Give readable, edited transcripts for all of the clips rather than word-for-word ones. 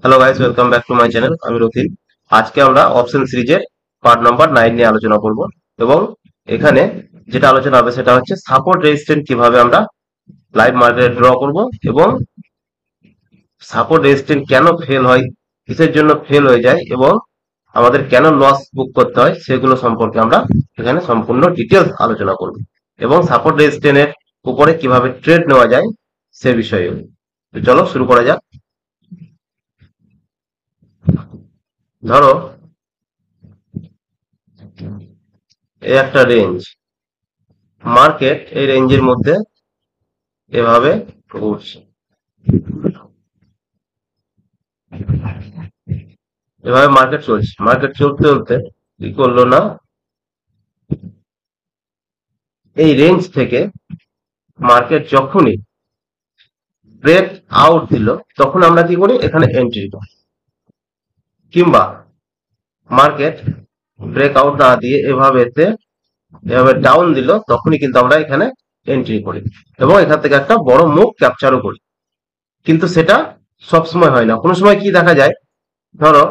Hello guys, welcome back to my channel. আমি রতিন। আজকে আমরা অপশন সিরিজের পার্ট নাম্বার 9 নিয়ে আলোচনা করব এবং এখানে যেটা আলোচনা হবে সেটা হচ্ছে সাপোর্ট রেজিস্ট্যান্ট কিভাবে আমরা লাইভ মার্কেটে ড্র করব এবং সাপোর্ট রেজিস্ট্যান্ট কেন ফেল হয়, কিসের জন্য ফেল হয়ে যায় এবং আমাদের কেন লস বুক করতে হয় সেগুলো সম্পর্কে আমরা এখানে সম্পূর্ণ ডিটেলস আলোচনা করব এবং সাপোর্ট রেজিস্ট্যান্টের উপরে কিভাবে ট্রেড নেওয়া যায় সে বিষয়ে। তো চলো শুরু করা যাক। ধরো এই একটা রেঞ্জ, মার্কেট এই রেঞ্জের মধ্যে এভাবে ঘুরছে, এভাবে মার্কেট চলছে। মার্কেট চলতে চলতে কি করলো না, এই রেঞ্জ থেকে মার্কেট যখনই ব্রেক আউট দিল তখন আমরা কি করি, এখানে এন্ট্রি করি। কিংবা মার্কেট ব্রেক আউট না দিয়ে এভাবে ডাউন দিল তখনই কিন্তু আমরা এখানে এন্ট্রি করি এবং এখান থেকে একটা বড় মুভ ক্যাপচারও করি। কিন্তু সেটা সবসময় হয় না। কোনো সময় কি দেখা যায়, ধরো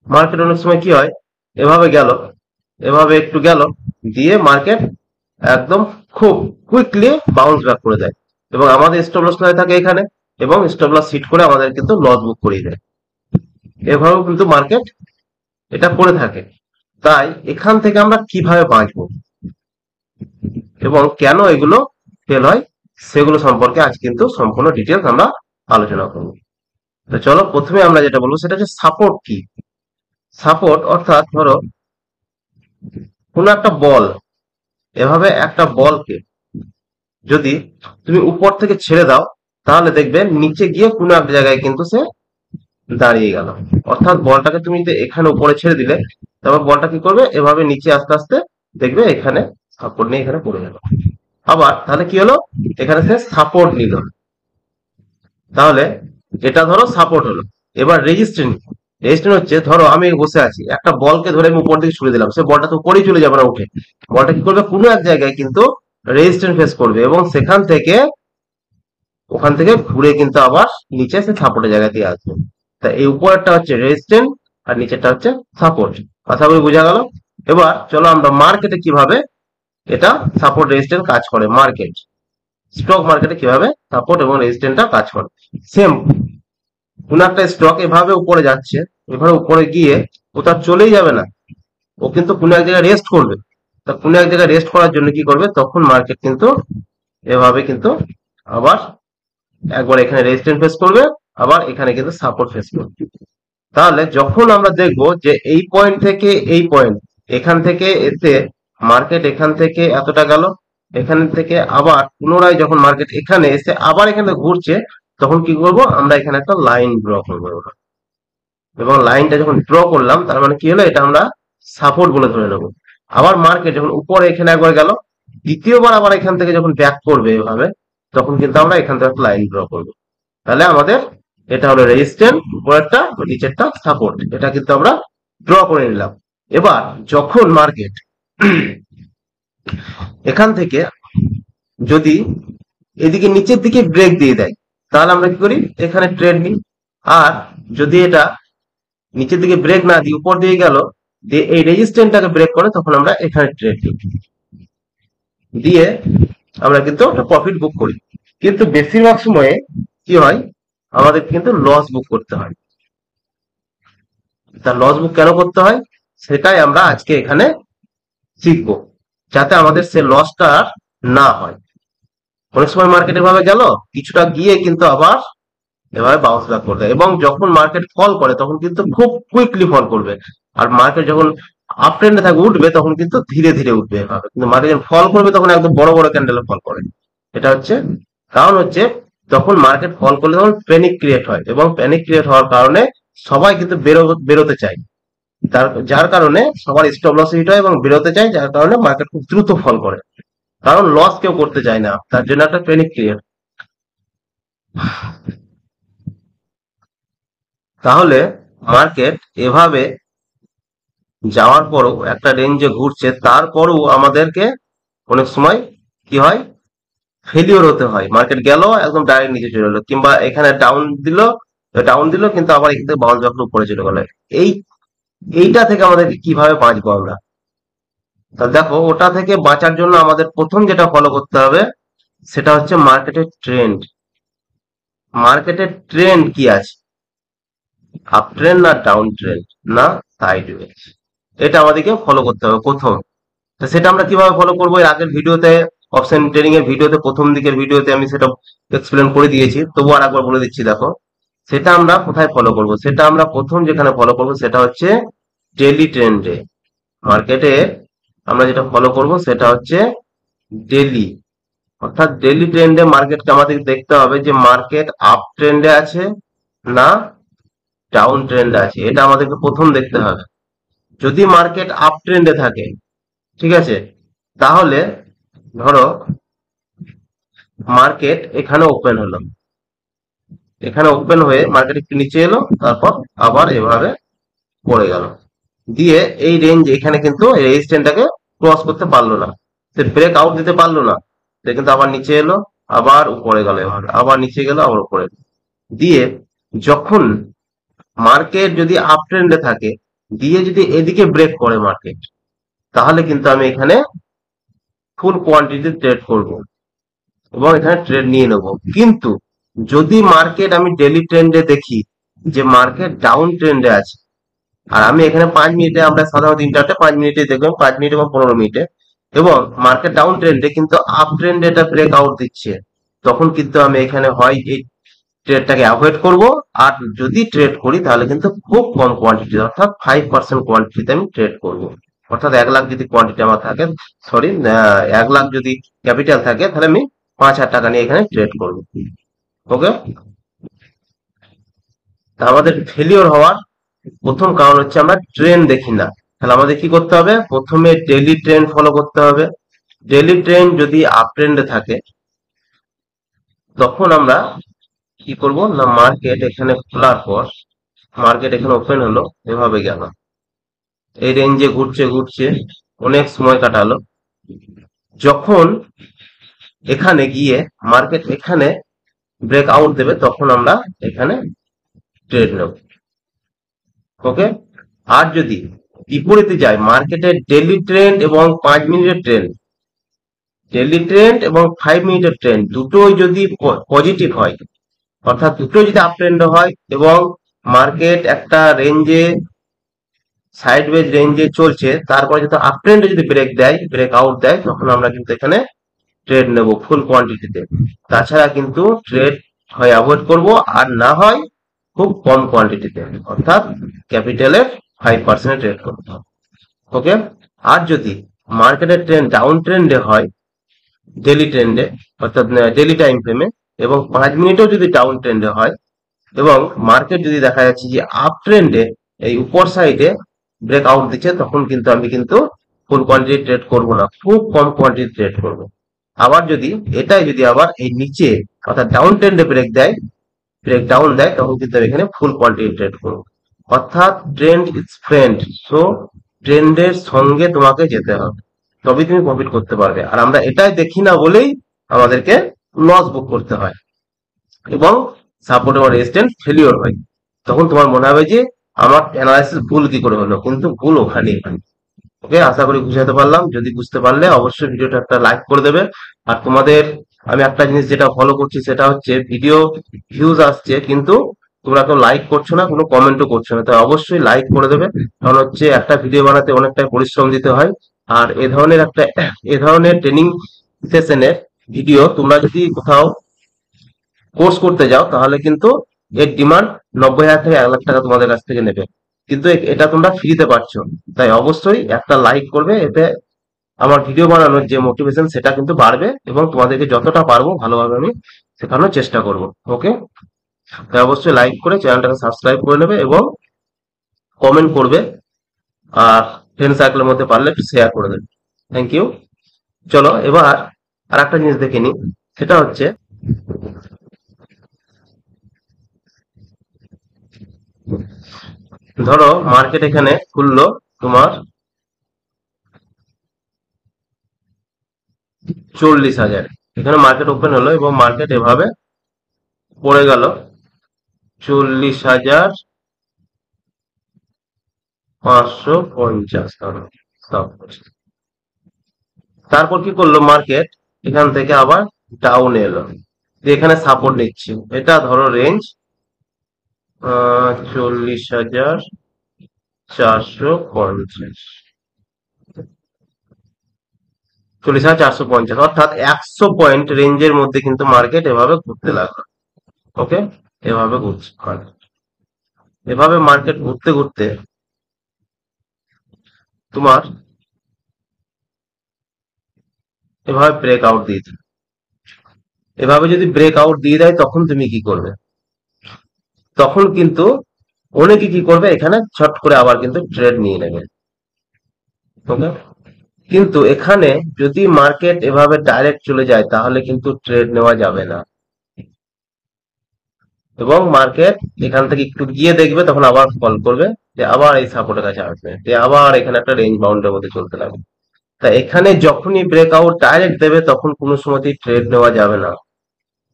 মার্কেট অনেক সময় কি হয়, এভাবে গেল, এভাবে একটু গেল, দিয়ে মার্কেট একদম খুব কুইকলি বাউন্স ব্যাক করে দেয় এবং আমাদের স্টপ লস হয়ে থাকে এখানে এবং স্টপ লস হিট করে আমাদের কিন্তু লস বুক করিয়ে দেয়। এভাবেও কিন্তু মার্কেট এটা করে থাকে। তাই এখান থেকে আমরা কিভাবে বাঁচবো এবং কেন এগুলো ফেল হয় সেগুলো সম্পর্কে আজ কিন্তু সম্পূর্ণ ডিটেলস আমরা আলোচনা করবো। তো চলো, প্রথমে আমরা যেটা বলবো সেটা হচ্ছে সাপোর্ট কি। সাপোর্ট অর্থাৎ ধরো কোনো একটা বল, এভাবে একটা বলকে যদি তুমি উপর থেকে ছেড়ে দাও তাহলে দেখবে নিচে গিয়ে কোনো এক জায়গায় কিন্তু সে দাঁড়িয়ে গেল। অর্থাৎ বলটাকে তুমি যে এখানে উপরে ছেড়ে দিলে, তারপর বলটা কি করবে, এভাবে নিচে আস্তে আস্তে দেখবে এখানে সাপোর্ট নিয়ে এখানে পড়ে গেল। আবার তাহলে কি হলো, এখানে সে সাপোর্ট নিল, তাহলে এটা ধরো সাপোর্ট হলো। এবার রেজিস্ট্যান্ট, রেজিস্ট্যান্ট হচ্ছে ধরো আমি বসে আছি, একটা বলকে ধরে আমি উপর দিকে ছুড়ে দিলাম, সে বলটা তো উপরেই চলে যাবে না, উঠে বলটা কি করবে, কোনো এক জায়গায় কিন্তু রেজিস্ট্যান্ট ফেস করবে এবং সেখান থেকে ওখান থেকে ঘুরে কিন্তু আবার নিচে সে সাপোর্টের জায়গা দিয়ে আসবে। তা এই উপরেরটা হচ্ছে রেজিস্ট্যান্ট আর নিচেরটা হচ্ছে সাপোর্ট। আশা করি বোঝা গেল। এবার চলো আমরা মার্কেটে কিভাবে এটা সাপোর্ট রেজিস্ট্যান্ট কাজ করে, মার্কেট স্টক মার্কেটে কিভাবে সাপোর্ট এবং রেজিস্ট্যান্টটা কাজ করে। সেম, কোন একটা স্টক এভাবে উপরে যাচ্ছে, এভাবে উপরে গিয়ে ও তার চলেই যাবে না, ও কিন্তু কোনো এক জায়গায় রেস্ট করবে। তা কোনো এক জায়গায় রেস্ট করার জন্য কি করবে, তখন মার্কেট কিন্তু এভাবে কিন্তু আবার একবার এখানে রেজিস্ট্যান্ট ফেস করবে, আবার এখানে কিন্তু সাপোর্ট ফেস করবে। তাহলে যখন আমরা দেখব যে এই পয়েন্ট থেকে এই পয়েন্ট, এখান থেকে এতে মার্কেট এখান থেকে এতটা গেল, এখান থেকে আবার পুনরায় যখন মার্কেট এখানে এসে আবার এখানে ঘুরছে, তখন কি করব, আমরা এখানে একটা লাইন ড্র করবো এবং লাইনটা যখন ড্র করলাম তার মানে কি হলো, এটা আমরা সাপোর্ট বলে ধরে নেবো। আবার মার্কেট যখন উপরে এখানে একবার গেল, দ্বিতীয়বার আবার এখান থেকে যখন ব্যাক করবে এভাবে, তখন কিন্তু আমরা এখান থেকে একটা লাইন ড্র করবো। তাহলে আমাদের এটা হলো রেজিস্ট্যান্ট, উপরেরটা নিচেরটা সাপোর্ট, এটা কিন্তু আমরা ড্র করে নিলাম। এবার যখন মার্কেট এখান থেকে যদি এদিকে নিচের দিকে ব্রেক দিয়ে দেয়, তাহলে আমরা কি করি, এখানে ট্রেড নিই। আর যদি এটা নিচের দিকে ব্রেক না দিয়ে উপর দিয়ে গেল, দিয়ে এই রেজিস্ট্যান্টটাকে ব্রেক করে, তখন আমরা এখানে ট্রেড দিই, দিয়ে আমরা কিন্তু একটা প্রফিট বুক করি। কিন্তু বেশিরভাগ সময়ে কি হয়, আমাদের কিন্তু লস বুক করতে হয়। তার লস বুক কেন করতে হয় সেটাই আমরা আজকে এখানে শিখবো, যাতে আমাদের সে লসটা না হয়। অনেক সময় মার্কেট এভাবে গেল, কিছুটা গিয়ে কিন্তু আবার এভাবে বাউন্স ব্যাক করবে এবং যখন মার্কেট ফল করে তখন কিন্তু খুব কুইকলি ফল করবে। আর মার্কেট যখন আপ ট্রেন্ডে থাকবে, উঠবে, তখন কিন্তু ধীরে ধীরে উঠবে এভাবে। কিন্তু মার্কেট যখন ফল করবে তখন একদম বড় বড় ক্যান্ডেলে ফল করে। এটা হচ্ছে কারণ, হচ্ছে তখন মার্কেট ফল করলে তখন প্যানিক ক্রিয়েট হয় এবং প্যানিক ক্রিয়েট হওয়ার কারণে সবাই কিন্তু বেরোতে চায়। যার কারণে সবার স্টপ লস হিট হয় এবং বেরোতে চায়, যার কারণে মার্কেট খুব দ্রুত ফল করে। কারণ লস কেউ করতে চায় না, তার জন্য একটা প্যানিক ক্রিয়েট। তাহলে মার্কেট এভাবে যাওয়ার পরও একটা রেঞ্জে ঘুরছে, তারপরও আমাদেরকে অনেক সময় কি হয়, ফেলিওর হতে হয়, মার্কেট গেল একদম ডাইরেক্ট নিচে চলে এলো, কিংবা এখানে ডাউন দিল কিন্তু আবার এখান থেকে বাউন্স ব্যাক উপরে চলে গেল। এই এইটা থেকে আমাদেরকে কিভাবে বাঁচবো আমরা? তা দেখো, ওটা থেকে বাঁচার জন্য আমাদের প্রথম যেটা ফলো করতে হবে সেটা হচ্ছে মার্কেটের ট্রেন্ড। মার্কেটের ট্রেন্ড কি আছে, আপ ট্রেন্ড না ডাউন ট্রেন্ড না সাইডওয়েজ, এটা আমাদেরকে ফলো করতে হবে প্রথম। তো সেটা আমরা কিভাবে ফলো করবো, এর আগের ভিডিওতে, অপশন ট্রেডিং এর ভিডিওতে, প্রথম দিকের ভিডিওতে আমি সেটা এক্সপ্লেন করে দিয়েছি, তবু আর একবার বলে দিচ্ছি। দেখো, সেটা আমরা কোথায় ফলো করব, সেটা আমরা প্রথম যেখানে ফলো করব সেটা হচ্ছে ডেইলি ট্রেন্ডে। মার্কেটে আমরা যেটা ফলো করব সেটা হচ্ছে ডেইলি, অর্থাৎ ডেইলি ট্রেন্ডে মার্কেটকে আমাদের দেখতে হবে যে মার্কেট আপ ট্রেন্ডে আছে না ডাউন ট্রেন্ডে আছে, এটা আমাদেরকে প্রথম দেখতে হবে। যদি মার্কেট আপ ট্রেন্ডে থাকে, ঠিক আছে, তাহলে ধরো মার্কেট এখানে ওপেন হলো, এখানে ওপেন হয়ে মার্কেট একটু নিচে এলো, তারপর আবার এভাবে পড়ে গেল, দিয়ে এই রেঞ্জ এখানে কিন্তু রেজিস্ট্যান্টটাকে ক্রস করতে পারলো না, সে ব্রেক আউট দিতে পারলো না, সে কিন্তু আবার নিচে এলো, আবার উপরে গেল, এভাবে আবার নিচে গেল, আবার উপরে দিয়ে, যখন মার্কেট যদি আপ ট্রেন্ডে থাকে, দিয়ে যদি এদিকে ব্রেক করে মার্কেট, তাহলে কিন্তু আমি এখানে ফুল কোয়ান্টিটি ট্রেড করব এবং এখানে ট্রেড নিয়ে নেব। কিন্তু যদি মার্কেট আমি ডেলি ট্রেন্ডে দেখি যে মার্কেট ডাউন ট্রেন্ডে আছে, আর আমি এখানে 5 মিনিটে, আমরা সাধারণত ইন্টারটে 5 মিনিটে দেখবেন, 5 মিনিট এবং 15 মিনিটে, এবং মার্কেট ডাউন ট্রেন্ডে কিন্তু আপ ট্রেন্ডে এটা ব্রেক আউট দিচ্ছে, তখন কিন্তু আমি এখানে হয় এই ট্রেডটাকে অ্যাভয়েড করব, আর যদি ট্রেড করি তাহলে কিন্তু খুব কম কোয়ান্টিটি, অর্থাৎ 5% কোয়ান্টিটিতে আমি ট্রেড করব। অর্থাৎ 1 লাখ যদি কোয়ান্টিটি আমার থাকে, সরি, 1 লাখ যদি ক্যাপিটাল থাকে, তাহলে আমি 5,000 টাকা নিয়ে এখানে ট্রেড করব। ওকে, তা আমাদের ফেলিওর হওয়ার প্রথম কারণ হচ্ছে আমরা ট্রেন্ড দেখি না। তাহলে আমাদের কি করতে হবে, প্রথমে ডেইলি ট্রেন্ড ফলো করতে হবে। ডেইলি ট্রেন্ড যদি আপ ট্রেন্ডে থাকে, তখন আমরা কি করব না, মার্কেট এখানে খোলার পর, মার্কেট এখানে ওপেন হলো, এভাবে গেল, এই রেঞ্জে ঘুরছে ঘুরছে, অনেক সময় কাটালো, যখন এখানে গিয়ে মার্কেট এখানে ব্রেক আউট দেবে, তখন আমরা এখানে ট্রেড নেব। ওকে, আর যদি বিপরীতে যায়, মার্কেটের ডেইলি ট্রেন্ড এবং 5 মিনিটের ট্রেন্ড, ডেইলি ট্রেন্ড এবং 5 মিনিটের ট্রেন্ড দুটোই যদি পজিটিভ হয়, অর্থাৎ দুটোই যদি আপ ট্রেন্ড হয়, এবং মার্কেট একটা রেঞ্জে, সাইডওয়েজ রেঞ্জে চলছে, তারপরে যদি আপ ট্রেন্ডে যদি ব্রেক দেয়, ব্রেক আউট দেয়, তখন আমরা কিন্তু এখানে ট্রেড নেব ফুল কোয়ান্টিটিতে। তাছাড়া কিন্তু ট্রেড হয় অ্যাভয়েড করব, আর না হয় খুব কম কোয়ান্টিটিতে, অর্থাৎ ক্যাপিটালের 5% ট্রেড করতে হবে। ওকে, আর যদি মার্কেটের ট্রেন্ড ডাউন ট্রেন্ডে হয়, ডেলি ট্রেন্ডে, অর্থাৎ ডেলি টাইম ফ্রেমে, এবং 5 মিনিটেও যদি ডাউন ট্রেন্ডে হয়, এবং মার্কেট যদি দেখা যাচ্ছে যে আপ ট্রেন্ডে এই উপর সাইডে ব্রেক আউট দিচ্ছে, তখন কিন্তু আমি কিন্তু ফুল কোয়ান্টিটি ট্রেড করব না, খুব কম কোয়ান্টিটি ট্রেড করব। আবার যদি এটাই যদি আবার এই নিচে, অর্থাৎ ডাউন ট্রেন্ডে ব্রেক ডাউন দেয়, তখন কিন্তু আমি এখানে ফুল কোয়ান্টিটি ট্রেড করব। অর্থাৎ ট্রেন্ড ইজ ফ্রেন্ড, সো ট্রেন্ডের সঙ্গে তোমাকে যেতে হবে, তবেই তুমি প্রফিট করতে পারবে। আর আমরা এটাই দেখি না বলেই আমাদেরকে লস বুক করতে হয়, এবং সাপোর্ট এবং রেজিস্ট্যান্স ফেলিওর হয়। তখন তোমার মনে হবে যে আমার অ্যানালাইসিস ভুল কি করে হলো, কিন্তু ভুল ওখানেই হয়। ওকে, আশা করি বুঝাতে পারলাম। যদি বুঝতে পারলে অবশ্যই ভিডিওটা একটা লাইক করে দেবে। আর তোমাদের আমি একটা জিনিস যেটা ফলো করছি সেটা হচ্ছে, ভিডিও ভিউজ আসছে কিন্তু তোমরা কেউ লাইক করছো না, কোনো কমেন্টও করছো না, তাই অবশ্যই লাইক করে দেবে। কারণ হচ্ছে একটা ভিডিও বানাতে অনেকটাই পরিশ্রম দিতে হয়, আর এ ধরনের ট্রেনিং সেশনের ভিডিও তোমরা যদি কোথাও কোর্স করতে যাও, তাহলে কিন্তু এর ডিমান্ড 90,000 থেকে 1 লাখ টাকা তোমাদের কাছ থেকে নেবে, কিন্তু এটা তোমরা ফ্রিতে পাচ্ছ। তাই অবশ্যই একটা লাইক করবে, এতে আমার ভিডিও বানানোর যে মোটিভেশন সেটা কিন্তু বাড়বে, এবং তোমাদেরকে যতটা পারবো ভালোভাবে আমি শেখানোর চেষ্টা করব। ওকে, তাই অবশ্যই লাইক করে চ্যানেলটাকে সাবস্ক্রাইব করে নেবে এবং কমেন্ট করবে, আর ফ্রেন্ড সার্কেলের মধ্যে পারলে একটু শেয়ার করে দেবে। Thank you. চলো এবার আর একটা জিনিস দেখে নিই, সেটা হচ্ছে, ধরো মার্কেট এখানে খুললো তোমার 40,000, এখানে মার্কেট ওপেন হলো এবং মার্কেট এভাবে পড়ে গেল 40,550। তারপর কি করলো মার্কেট, এখান থেকে আবার ডাউন এলো, এখানে সাপোর্ট নিচ্ছে, এটা ধরো রেঞ্জ 40,450, 40,450, অর্থাৎ 100 পয়েন্ট রেঞ্জের মধ্যে কিন্তু মার্কেট এভাবে ঘুরতে লাগলো। ওকে, এভাবে ঘুরছে মার্কেট, এভাবে মার্কেট ঘুরতে ঘুরতে তোমার এভাবে ব্রেক আউট দিয়ে দিল। এভাবে যদি ব্রেক আউট দিয়ে দেয় তখন তুমি কি করবে? তখন কিন্তু অনেকে কি করবে, এখানে ছট করে আবার কিন্তু ট্রেড নিয়ে নেবে। ওকে, কিন্তু এখানে যদি মার্কেট এভাবে ডাইরেক্ট চলে যায় তাহলে কিন্তু ট্রেড নেওয়া যাবে না, এবং মার্কেট এখান থেকে একটু গিয়ে দেখবে তখন আবার ফল করবে, যে আবার এই সাপোর্টের কাছে আসবে, যে আবার এখানে একটা রেঞ্জ বাউন্ডের মধ্যে চলতে লাগবে। তা এখানে যখনই ব্রেকআউট ডাইরেক্ট দেবে তখন কোনো সময়তেই ট্রেড নেওয়া যাবে না,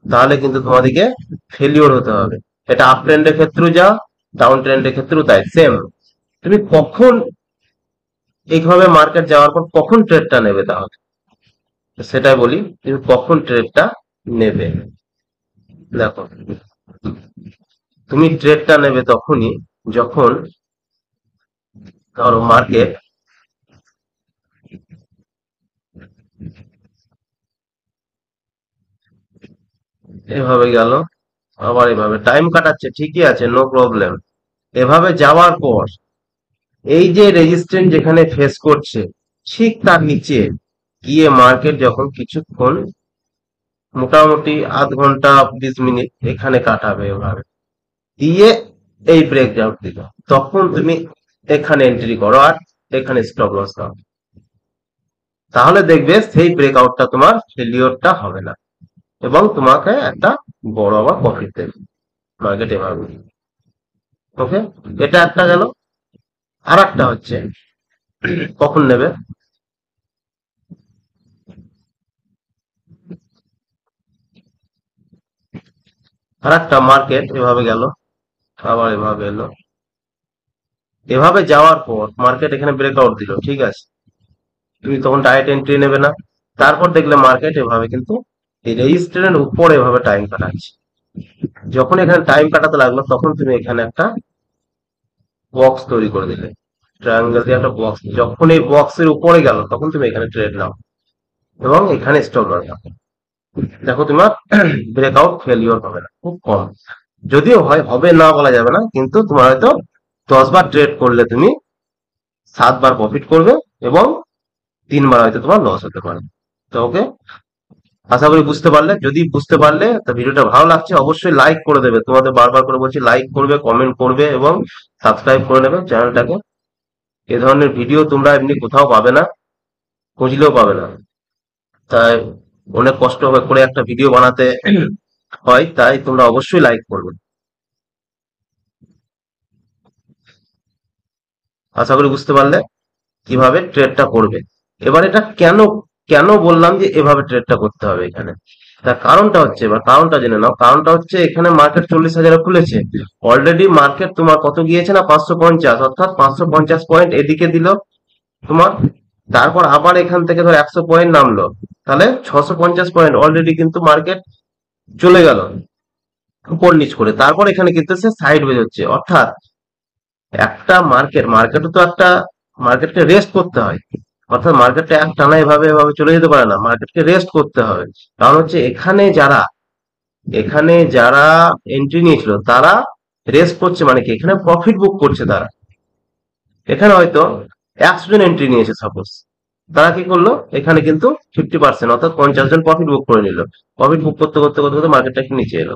তাহলে কিন্তু তোমাদেরকে ফেলিওর হতে হবে। এটা আপ ট্রেন্ডের ক্ষেত্রেও যা, ডাউন ট্রেন্ডের ক্ষেত্রেও তাই সেম। তুমি কখন এইভাবে মার্কেট যাওয়ার পর কখন ট্রেডটা নেবে, তাহলে সেটাই বলি, তুমি কখন ট্রেডটা নেবে। দেখো, তুমি ট্রেডটা নেবে তখনই যখন ধরো মার্কেট এভাবে গেল, আবার এভাবে টাইম কাটাচ্ছে, ঠিকই আছে, নো প্রবলেম। এভাবে যাওয়ার পর এই যে রেজিস্ট্যান্স যেখানে ফেস করছে ঠিক তার নিচে গিয়ে মার্কেট যখন কিছুক্ষণ, মোটামুটি আধ ঘন্টা 20 মিনিট এখানে কাটাবে, এভাবে দিয়ে এই ব্রেক আউট দিল, তখন তুমি এখানে এন্ট্রি করো আর এখানে স্টপ লস দাও, তাহলে দেখবে সেই ব্রেকআউটটা তোমার ফেলিওরটা হবে না এবং তোমাকে একটা বড় আবার প্রফিট দেবে মার্কেট এভাবে। ওকে, এটা একটা গেল। আর একটা হচ্ছে কখন নেবে, আর একটা মার্কেট এভাবে গেল, আবার এভাবে এলো, এভাবে যাওয়ার পর মার্কেট এখানে ব্রেকআউট দিল, ঠিক আছে, তুমি তখন ডাইরেক্ট এন্ট্রি নেবে না। তারপর দেখলে মার্কেট এভাবে কিন্তু এই রেজিস্ট্যান্সের উপর এভাবে টাইম কাটাচ্ছে, যখন এখানে টাইম কাটাতে লাগলো তখন তুমি এখানে একটা বক্স তৈরি করে দিলে, ট্রায়াঙ্গেল দিয়ে একটা বক্স, যখন এই বক্সের উপরে গেল তখন তুমি এখানে ট্রেড নাও এবং এখানে স্টপ লস রাখো। দেখো তোমার ব্রেকআউট ফেলিওর হবে না, খুব কম, যদিও হয়, হবে না বলা যাবে না, কিন্তু তোমার হয়তো 10 বার ট্রেড করলে তুমি 7 বার প্রফিট করবে এবং 3 বার হয়তো তোমার লস হতে পারে। তো ওকে, আশা করি বুঝতে পারলে। যদি বুঝতে পারলে তো ভিডিওটা ভালো লাগছে অবশ্যই লাইক করে দেবে, তোমাদের বারবার করে বলছি লাইক করবে, কমেন্ট করবে এবং সাবস্ক্রাইব করে নেবে চ্যানেলটাকে। এ ধরনের ভিডিও তোমরা এমনি কোথাও পাবে না, খুঁজলেও পাবে না, তাই অনেক কষ্ট করে একটা ভিডিও বানাতে হয়, তাই তোমরা অবশ্যই লাইক করবে। আশা করি বুঝতে পারলে কিভাবে ট্রেডটা করবে। এবার এটা কেন কেন বললাম যে এভাবে ট্রেডটা করতে হবে এখানে, তার কারণটা হচ্ছে, এবার কারণটা জেনে নাও। কারণটা হচ্ছে এখানে মার্কেট 40,000 খুলেছে, অলরেডি মার্কেট তোমার কত গিয়েছে না 550, অর্থাৎ 550 পয়েন্ট এদিকে দিল তোমার, তারপর আবার এখান থেকে ধর 100 পয়েন্ট নামলো, তাহলে 650 পয়েন্ট অলরেডি কিন্তু মার্কেট চলে গেল উপর নিচ করে, তারপর এখানে কিন্তু সে সাইড ওয়েজ হচ্ছে, অর্থাৎ একটা মার্কেটও তো একটা, মার্কেটকে রেস্ট করতে হয়, অর্থাৎ মার্কেটটা এক টানা এভাবে এভাবে চলে যেতে পারে না, মার্কেটকে রেস্ট করতে হবে। কারণ হচ্ছে এখানে যারা এন্ট্রি নিয়েছিল তারা রেস্ট করছে, মানে কি এখানে প্রফিট বুক করছে তারা, এখানে হয়তো 100 জন এন্ট্রি নিয়েছে সাপোজ, তারা কি করলো এখানে কিন্তু 50%, অর্থাৎ 50 জন প্রফিট বুক করে নিল, প্রফিট বুক করতে করতে করতে করতে মার্কেটটা একটু নিচে এলো,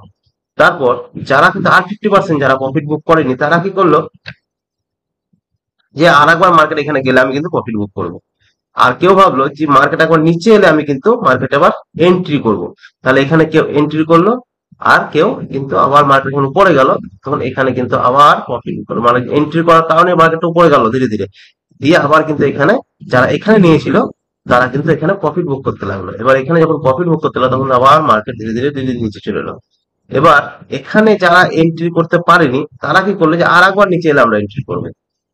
তারপর যারা কিন্তু আর 50% যারা প্রফিট বুক করেনি তারা কি করলো, যে আর একবার মার্কেট এখানে গেলে আমি কিন্তু প্রফিট বুক করবো, আর কেউ ভাবলো যে মার্কেট একবার নিচে এলে আমি কিন্তু মার্কেটে আবার এন্ট্রি করব, তাহলে এখানে কেউ এন্ট্রি করলো, আর কেউ কিন্তু আবার মার্কেট যখন উপরে গেল তখন এখানে কিন্তু আবার প্রফিট করলো, মানে এন্ট্রি করার কারণে মার্কেট উপরে গেল ধীরে ধীরে, দিয়ে আবার কিন্তু এখানে যারা এখানে নিয়েছিল তারা কিন্তু এখানে প্রফিট বুক করতে লাগলো। এবার এখানে যখন প্রফিট বুক করতে লাগলো তখন আবার মার্কেট ধীরে ধীরে ধীরে ধীরে নিচে চলে এলো। এবার এখানে যারা এন্ট্রি করতে পারেনি তারা কি করলো যে আর একবার নিচে এলে আমরা এন্ট্রি করবো।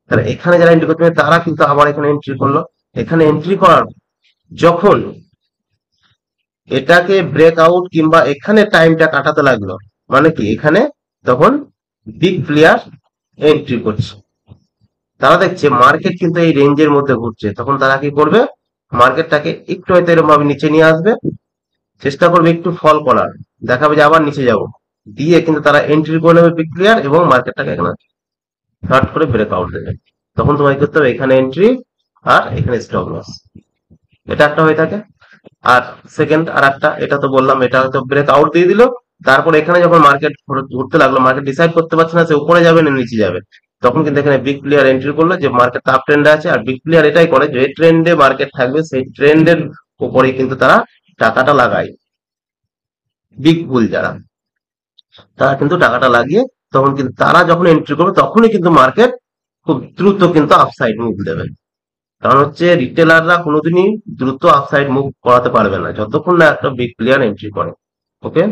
তাহলে এখানে যারা এন্ট্রি করতে পারে তারা কিন্তু আবার এখানে এন্ট্রি করলো। এখানে এন্ট্রি করার যখন এটাকে ব্রেক আউট কিংবা এখানে টাইমটা কাটাতে লাগলো, মানে কি এখানে তখন বিগ প্লেয়ার এন্ট্রি করছে। তারা দেখছে মার্কেট কিন্তু এই রেঞ্জের মধ্যে ঘুরছে, তখন তারা কি করবে, মার্কেটটাকে একটু হয়তো এরকম ভাবে নিচে নিয়ে আসবে, চেষ্টা করবে একটু ফল করার, দেখাবে যে আবার নিচে যাব, দিয়ে কিন্তু তারা এন্ট্রি করে নেবে বিগ প্লেয়ার এবং মার্কেটটাকে এখানে শার্ট করে ব্রেক আউট দেবে। তখন তোমাকে করতে হবে এখানে এন্ট্রি আর এখানে স্টপ লস। এটা একটা হয়ে থাকে। আর সেকেন্ড আর একটা, এটা তো বললাম, এটা হয়তো ব্রেক আউট দিয়ে দিল, তারপর এখানে যখন মার্কেট ঘুরতে লাগলো, মার্কেট ডিসাইড করতে পারছে না সে উপরে যাবে না নিচে যাবে, তখন কিন্তু এখানে বিগ প্লেয়ার এন্ট্রি করলো যে মার্কেট আপ ট্রেন্ডে আছে। আর বিগ প্লেয়ার এটাই করে যে ট্রেন্ডে মার্কেট থাকবে সেই ট্রেন্ডের উপরেই কিন্তু তারা টাকাটা লাগায়। বিগ বুল যারা, তারা কিন্তু টাকাটা লাগিয়ে তখন কিন্তু তারা যখন এন্ট্রি করবে তখনই কিন্তু মার্কেট খুব দ্রুত কিন্তু আপসাইড মুভ দেবে। কারণ হচ্ছে রিটেলাররা কোনোদিনই দ্রুত আপসাইড মুভ করাতে পারবে না যতক্ষণ না একটা বিগ প্লেয়ার এন্ট্রি করে। ওকে,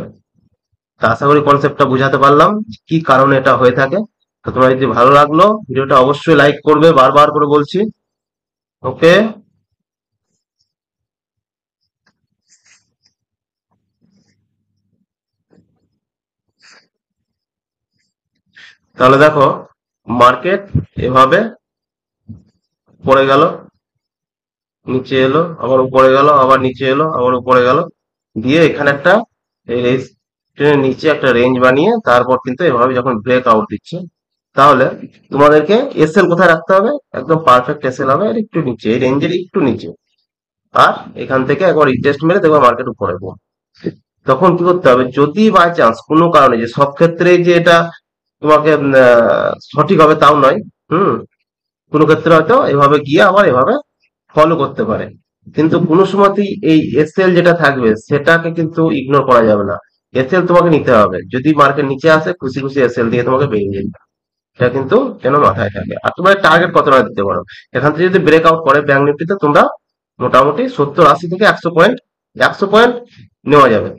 তা আশা করি কনসেপ্টটা বুঝাতে পারলাম কি কারণে এটা হয়ে থাকে। তো তোমার যদি ভালো লাগলো ভিডিওটা অবশ্যই লাইক করবে, বারবার করে বলছি। ওকে, তাহলে দেখো মার্কেট এভাবে পড়ে গেল, নিচে এলো, আবার উপরে গেল, আবার নিচে এলো, আবার উপরে গেল, দিয়ে এখানে একটা এই রেঞ্জের নিচে একটা রেঞ্জ বানিয়ে তারপর কিন্তু এভাবে যখন ব্রেক আউট দিচ্ছে, তাহলে তোমাদেরকে এসএল কোথায় রাখতে হবে, একদম পারফেক্ট এসএল হবে আর একটু নিচে, এই রেঞ্জের একটু নিচে। আর এখান থেকে একবার রিটেস্ট মেরে দেখবে মার্কেট উপরে পড়বে। তখন কি করতে হবে, যদি বাই চান্স কোনো কারণে, যে সব ক্ষেত্রে যে এটা তোমাকে সঠিক হবে তাও নয়, হুম, কোনো ক্ষেত্রে হয়তো এভাবে গিয়ে আবার এভাবে ফলো করতে পারে, কিন্তু কোনো সময়তেই এই এসএল যেটা থাকবে সেটাকে কিন্তু ইগনোর করা যাবে না। এসএল তোমাকে নিতে হবে, যদি মার্কেট নিচে আসে খুশি খুশি এসএল দিয়ে তোমাকে বেরিয়ে যেতে হবে। এটা কিন্তু যেন মাথায় থাকে। আর তোমার টার্গেট কত টাকা দিতে পারো, এখান থেকে যদি ব্রেক আউট করে ব্যাংক নিফটিতে তোমরা মোটামুটি 70-80 থেকে 100 পয়েন্ট, 100 পয়েন্ট নেওয়া যাবে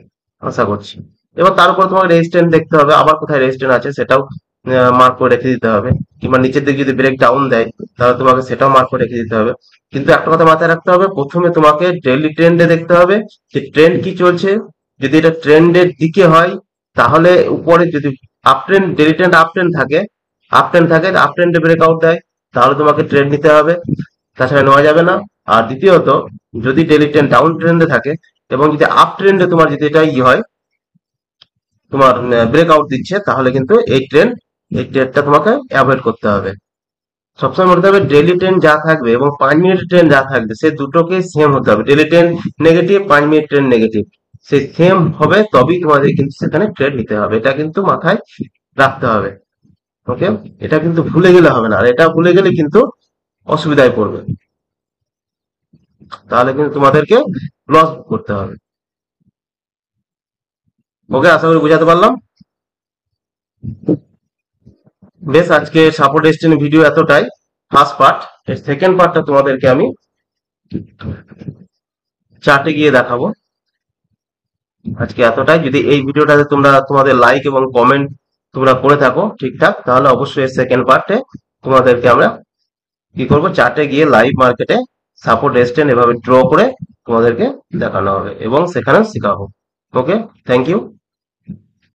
আশা করছি। এবার তার উপর তোমাকে রেজিস্ট্যান্স দেখতে হবে, আবার কোথায় রেজিস্ট্যান্স আছে সেটাও মার্ক করে রেখে দিতে হবে, কিংবা নিচের দিকে যদি ব্রেক ডাউন দেয় তাহলে তোমাকে সেটাও মার্ক করে রেখে দিতে হবে। কিন্তু একটা কথা মাথায় রাখতে হবে, প্রথমে তোমাকে ডেইলি ট্রেন্ডে দেখতে হবে যে ট্রেন্ড কি চলছে। যদি এটা ট্রেন্ডের দিকে হয় তাহলে উপরে, যদি up trend, daily trend up trend থাকে, আপ ট্রেন্ড থাকে, আপ ট্রেন্ডে ব্রেকআউট দেয় তাহলে তোমাকে ট্রেড নিতে হবে, তাছাড়া নেওয়া যাবে না। আর দ্বিতীয়ত, যদি ডেইলি ট্রেন্ড ডাউন ট্রেন্ডে থাকে এবং যদি আপ ট্রেন্ডে তোমার যদি এটা হয়, তোমার ব্রেকআউট দিচ্ছে, তাহলে কিন্তু এই ট্রেডটা তোমাকে অ্যাভয়েড করতে হবে। সবসময় মনে হবে ডেইলি ট্রেন্ড যা থাকবে এবং 5 মিনিট ট্রেন্ড যা থাকবে সে দুটোকে সেম হতে হবে। Daily trend negative, 5 minute trend negative, সেই সেম হবে তবেই তোমাদের কিন্তু সেখানে ট্রেড নিতে হবে। এটা কিন্তু মাথায় রাখতে হবে। ওকে, এটা কিন্তু ভুলে গেলে হবে না, আর এটা ভুলে গেলে কিন্তু অসুবিধায় পড়বে, তাহলে কিন্তু তোমাদেরকে লস করতে হবে। ওকে, আশা করি বুঝাতে পারলাম। বেশ, আজকে সাপোর্ট এক্সচেঞ্জ ভিডিও এতটাই, ফার্স্ট পার্ট। এর সেকেন্ড পার্টটা তোমাদেরকে আমি চার্টে গিয়ে দেখাবো। আজকে এতটাই। যদি এই ভিডিওটাতে তোমরা তোমাদের লাইক এবং কমেন্ট তোমরা করে থাকো ঠিকঠাক, তাহলে অবশ্যই সেকেন্ড পার্টে তোমাদেরকে আমরা কি করবো, চার্টে গিয়ে লাইভ মার্কেটে সাপোর্ট রেজিস্ট্যান্স এভাবে ড্র করে তোমাদেরকে দেখানো হবে এবং সেখানে শেখাবো। ওকে, থ্যাংক ইউ।